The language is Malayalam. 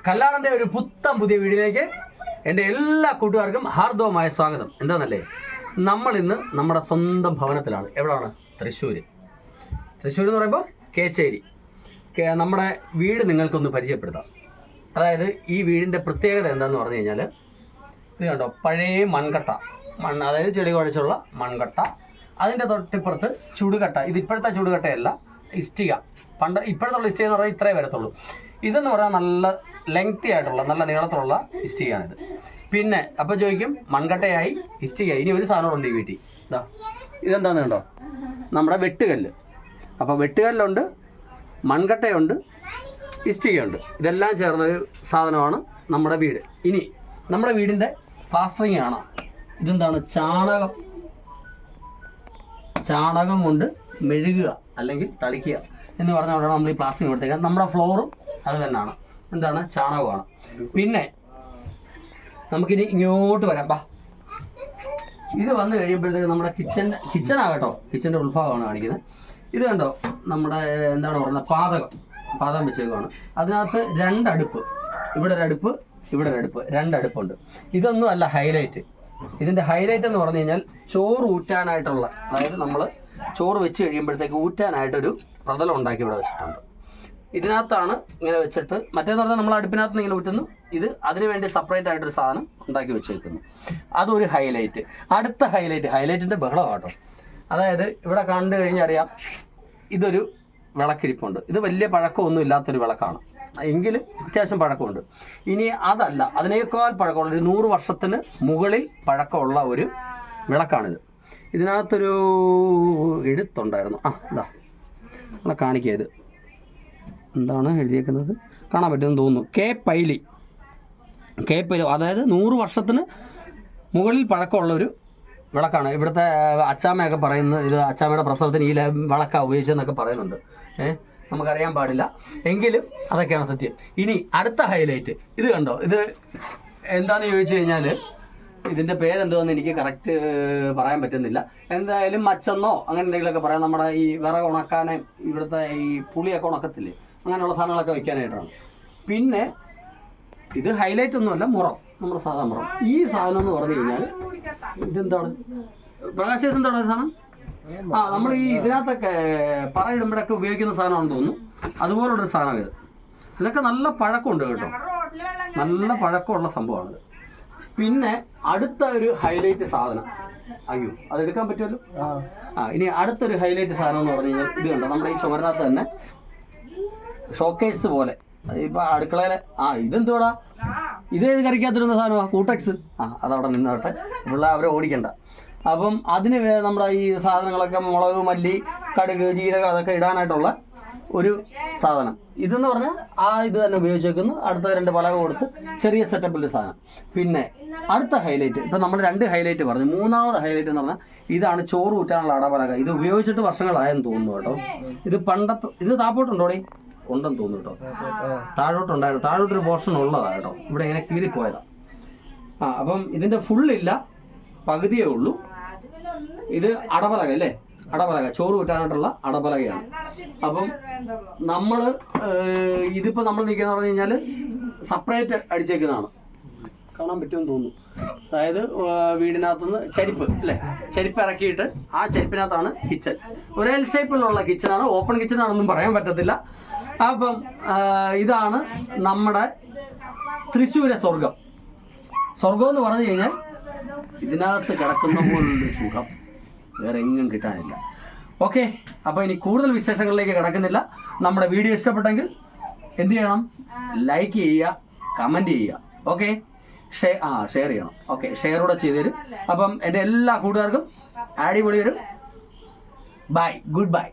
കല്ലാടൻ്റെ ഒരു പുതിയ വീഡിയോയിലേക്ക് എൻ്റെ എല്ലാ കൂട്ടുകാർക്കും ഹാർദവമായ സ്വാഗതം. എന്താണെന്നല്ലേ, നമ്മളിന്ന് നമ്മുടെ സ്വന്തം ഭവനത്തിലാണ്. എവിടെയാണ്? തൃശ്ശൂർ എന്ന് പറയുമ്പോൾ കേച്ചേരി. നമ്മുടെ വീട് നിങ്ങൾക്കൊന്ന് പരിചയപ്പെടുത്താം. അതായത് ഈ വീടിൻ്റെ പ്രത്യേകത എന്താണെന്ന് പറഞ്ഞു കഴിഞ്ഞാൽ, ഇത് കണ്ടോ, പഴയ മൺകട്ട, അതായത് ചെടി കുഴച്ചുള്ള മൺകട്ട. അതിൻ്റെ തൊട്ടിപ്പുറത്ത് ചുടുകട്ട. ഇത് ഇപ്പോഴത്തെ ചുടുകട്ടയല്ല, ഇഷ്ടിക. ഇപ്പോഴത്തുള്ള ഇഷ്ടിക എന്ന് പറഞ്ഞാൽ ഇത്രേ വരത്തുള്ളൂ. ഇതെന്ന് പറഞ്ഞാൽ നല്ല ലെങ്തി ആയിട്ടുള്ള നല്ല നീളത്തിലുള്ള ഇഷ്ടികയാണിത്. പിന്നെ അപ്പോൾ ചോദിക്കും, മൺകട്ടയായി ഇഷ്ടികയായി, ഇനി ഒരു സാധനമുണ്ട് ഈ വീട്ടിൽ. ഇതാ, ഇതെന്താണെന്ന് കണ്ടോ, നമ്മുടെ വെട്ടുകല്ല്. അപ്പോൾ വെട്ടുകല്ലുണ്ട്, മൺകട്ടയുണ്ട്, ഇഷ്ടികയുണ്ട്. ഇതെല്ലാം ചേർന്നൊരു സാധനമാണ് നമ്മുടെ വീട്. ഇനി നമ്മുടെ വീടിൻ്റെ പ്ലാസ്റ്ററിങ് ആണ്. ഇതെന്താണ്? ചാണകം കൊണ്ട് മെഴുകുക അല്ലെങ്കിൽ തളിക്കുക എന്ന് പറഞ്ഞുകൊണ്ടാണ് നമ്മൾ ഈ പ്ലാസ്റ്ററിങ് കൊടുത്തേക്കുന്നത്. നമ്മുടെ ഫ്ലോറും അത് തന്നെയാണ്. എന്താണ്? ചാണകമാണ്. പിന്നെ നമുക്കിനി ഇങ്ങോട്ട് വരാം. ബാ, ഇത് വന്നു കഴിയുമ്പോഴത്തേക്ക് നമ്മുടെ കിച്ചനാകട്ടോ, കിച്ചൻ്റെ ഉത്ഭാവമാണ് കാണിക്കുന്നത്. ഇത് കണ്ടോ, നമ്മുടെ എന്താണ് പറയുന്നത്, പാതകം വെച്ചേക്കുവാണ്. അതിനകത്ത് രണ്ടടുപ്പ്, ഇവിടെ ഒരടുപ്പ്, ഇവിടെ ഒരടുപ്പ്, രണ്ടടുപ്പുണ്ട്. ഇതൊന്നും അല്ല ഹൈലൈറ്റ്. ഇതിൻ്റെ ഹൈലൈറ്റ് എന്ന് പറഞ്ഞു കഴിഞ്ഞാൽ ചോറ് ഊറ്റാനായിട്ടുള്ള, അതായത് നമ്മൾ ചോറ് വെച്ച് കഴിയുമ്പോഴത്തേക്ക് ഊറ്റാനായിട്ടൊരു പ്രതലം ഉണ്ടാക്കി ഇവിടെ വെച്ചിട്ടുണ്ട്. ഇതിനകത്താണ് ഇങ്ങനെ വെച്ചിട്ട്, മറ്റേന്ന് പറഞ്ഞാൽ നമ്മൾ അടുപ്പിനകത്ത് നിന്ന് ഇങ്ങനെ ഊറ്റുന്നു. ഇത് അതിന് വേണ്ടി സെപ്പറേറ്റ് ആയിട്ടൊരു സാധനം ഉണ്ടാക്കി വെച്ചേക്കുന്നു. അതൊരു ഹൈലൈറ്റ്. അടുത്ത ഹൈലൈറ്റിൻ്റെ ബഹളമാട്ടോ. അതായത് ഇവിടെ കണ്ടു കഴിഞ്ഞാൽ അറിയാം, ഇതൊരു വിളക്കിരിപ്പുണ്ട്. ഇത് വലിയ പഴക്കമൊന്നും ഇല്ലാത്തൊരു വിളക്കാണ്, എങ്കിലും അത്യാവശ്യം പഴക്കമുണ്ട്. ഇനി അതല്ല, അതിനേക്കാൾ പഴക്കമുള്ള ഒരു 100 വർഷത്തിന് മുകളിൽ പഴക്കമുള്ള ഒരു വിളക്കാണിത്. ഇതിനകത്തൊരു എഴുത്തുണ്ടായിരുന്നു. ഇതാ നമ്മളെ കാണിക്കുക. ഇത് എന്താണ് എഴുതിയേക്കുന്നത്, കാണാൻ പറ്റുമെന്ന് തോന്നുന്നു. കെ പൈലി, അതായത് 100 വർഷത്തിന് മുകളിൽ പഴക്കമുള്ളൊരു വിളക്കാണ്. ഇവിടുത്തെ അച്ചാമ്മയൊക്കെ പറയുന്നത്, ഇത് അച്ചാമ്മയുടെ പ്രസവത്തിന് ഈ വിളക്കാണ് ഉപയോഗിച്ചതെന്നൊക്കെ പറയുന്നുണ്ട്. നമുക്കറിയാൻ പാടില്ല, എങ്കിലും അതൊക്കെയാണ് സത്യം. ഇനി അടുത്ത ഹൈലൈറ്റ് ഇത് കണ്ടോ. ഇത് എന്താണെന്ന് ചോദിച്ചു കഴിഞ്ഞാൽ, ഇതിൻ്റെ പേരെന്തോന്ന് എനിക്ക് കറക്റ്റ് പറയാൻ പറ്റുന്നില്ല. എന്തായാലും മച്ചെന്നോ അങ്ങനെ എന്തെങ്കിലുമൊക്കെ പറയാം. നമ്മുടെ ഈ വിറക് ഉണക്കാനേ, ഇവിടുത്തെ ഈ പുളിയൊക്കെ ഉണക്കത്തില്ലേ, അങ്ങനെയുള്ള സാധനങ്ങളൊക്കെ വയ്ക്കാനായിട്ടാണ്. പിന്നെ ഇത് ഹൈലൈറ്റ് ഒന്നുമല്ല, മുറം, നമ്മുടെ സാധാ മുറം. ഈ സാധനം എന്ന് പറഞ്ഞു കഴിഞ്ഞാൽ ഇതെന്താണ്, പ്രകാശ്, ഇതെന്താണ് സാധനം? നമ്മൾ ഈ ഇതിനകത്തൊക്കെ പറയിടുമ്പോഴൊക്കെ ഉപയോഗിക്കുന്ന സാധനമാണെന്ന് തോന്നുന്നു. അതുപോലുള്ളൊരു സാധനം ഇത്. ഇതൊക്കെ നല്ല പഴക്കമുണ്ട് കേട്ടോ, നല്ല പഴക്കമുള്ള സംഭവമാണിത്. പിന്നെ അടുത്ത ഒരു ഹൈലൈറ്റ് സാധനം, അയ്യോ അതെടുക്കാൻ പറ്റുമല്ലോ. ഇനി അടുത്തൊരു ഹൈലൈറ്റ് സാധനം എന്ന് പറഞ്ഞു കഴിഞ്ഞാൽ, ഇത് കണ്ടോ, നമ്മുടെ ഈ ചുമരിനകത്ത് തന്നെ ഷോക്കേഴ്സ് പോലെ. ഇപ്പം അടുക്കളയിലെ ഇതെന്തുവാടാ, ഇതേത് കറിക്കാത്തിരുന്ന സാധനമാണ്, കൂട്ടക്സ്. അതവിടെ നിന്നോട്ടെ, അവരെ ഓടിക്കണ്ട. അപ്പം അതിന് നമ്മുടെ ഈ സാധനങ്ങളൊക്കെ, മുളക്, മല്ലി, കടുക്, ജീരകം, അതൊക്കെ ഇടാനായിട്ടുള്ള ഒരു സാധനം. ഇതെന്ന് പറഞ്ഞാൽ ഇത് തന്നെ ഉപയോഗിച്ചേക്കുന്നു. അടുത്ത 2 പലക കൊടുത്ത് ചെറിയ സെറ്റപ്പിൻ്റെ സാധനം. പിന്നെ അടുത്ത ഹൈലൈറ്റ്, ഇപ്പം നമ്മൾ 2 ഹൈലൈറ്റ് പറഞ്ഞു. 3ാമത് ഹൈലൈറ്റ് എന്ന് പറഞ്ഞാൽ ഇതാണ് ചോറ് ഊറ്റാനുള്ള അടപലക. ഇത് ഉപയോഗിച്ചിട്ട് വർഷങ്ങളായെന്ന് തോന്നുന്നു കേട്ടോ. ഇത് പണ്ടത്തെ, ഇത് താപ്പോട്ടുണ്ടോടെ ഉണ്ടെന്ന് തോന്നുന്നു കേട്ടോ. താഴോട്ടുണ്ടായിരുന്നു, താഴോട്ടൊരു പോർഷൻ ഉള്ളതാണ് കേട്ടോ. ഇവിടെ ഇങ്ങനെ കീറിപ്പോയതാണ്. അപ്പം ഇതിൻ്റെ ഫുള്ളില്ല, പകുതിയേ ഉള്ളൂ. ഇത് അടപലക അല്ലേ, അടപലക, ചോറ് കൂട്ടാനായിട്ടുള്ള അടപലകയാണ്. അപ്പം നമ്മൾ ഇതിപ്പോൾ നമ്മൾ നിൽക്കുന്നത് പറഞ്ഞു കഴിഞ്ഞാൽ സെപ്പറേറ്റ് അടിച്ചേക്കുന്നതാണ്, കാണാൻ പറ്റുമെന്ന് തോന്നുന്നു. അതായത് വീടിനകത്തുനിന്ന് ചരിപ്പ് അല്ലേ, ചരിപ്പ് ഇറക്കിയിട്ട് ആ ചരിപ്പിനകത്താണ് കിച്ചൺ. ഒരു എൽ ഷേപ്പിലുള്ള കിച്ചണാണ്, ഓപ്പൺ കിച്ചണാണെന്നും പറയാൻ പറ്റത്തില്ല. അപ്പം ഇതാണ് നമ്മുടെ തൃശ്ശൂരെ സ്വർഗം. സ്വർഗം എന്ന് പറഞ്ഞു കഴിഞ്ഞാൽ ഇതിനകത്ത് കിടക്കുന്ന പോലുള്ളൊരു സുഖം വേറെ എങ്ങും കിട്ടാനില്ല. ഓക്കെ, അപ്പോൾ ഇനി കൂടുതൽ വിശേഷങ്ങളിലേക്ക് കിടക്കുന്നില്ല. നമ്മുടെ വീഡിയോ ഇഷ്ടപ്പെട്ടെങ്കിൽ എന്ത് ചെയ്യണം? ലൈക്ക് ചെയ്യുക, കമൻറ്റ് ചെയ്യുക. ഓക്കെ, ഷെയർ ചെയ്യണം. ഓക്കെ, ഷെയർ കൂടെ ചെയ്തു തരും. അപ്പം എൻ്റെ എല്ലാ കൂട്ടുകാർക്കും അടിപൊളി ഒരു ബൈ, ഗുഡ് ബൈ.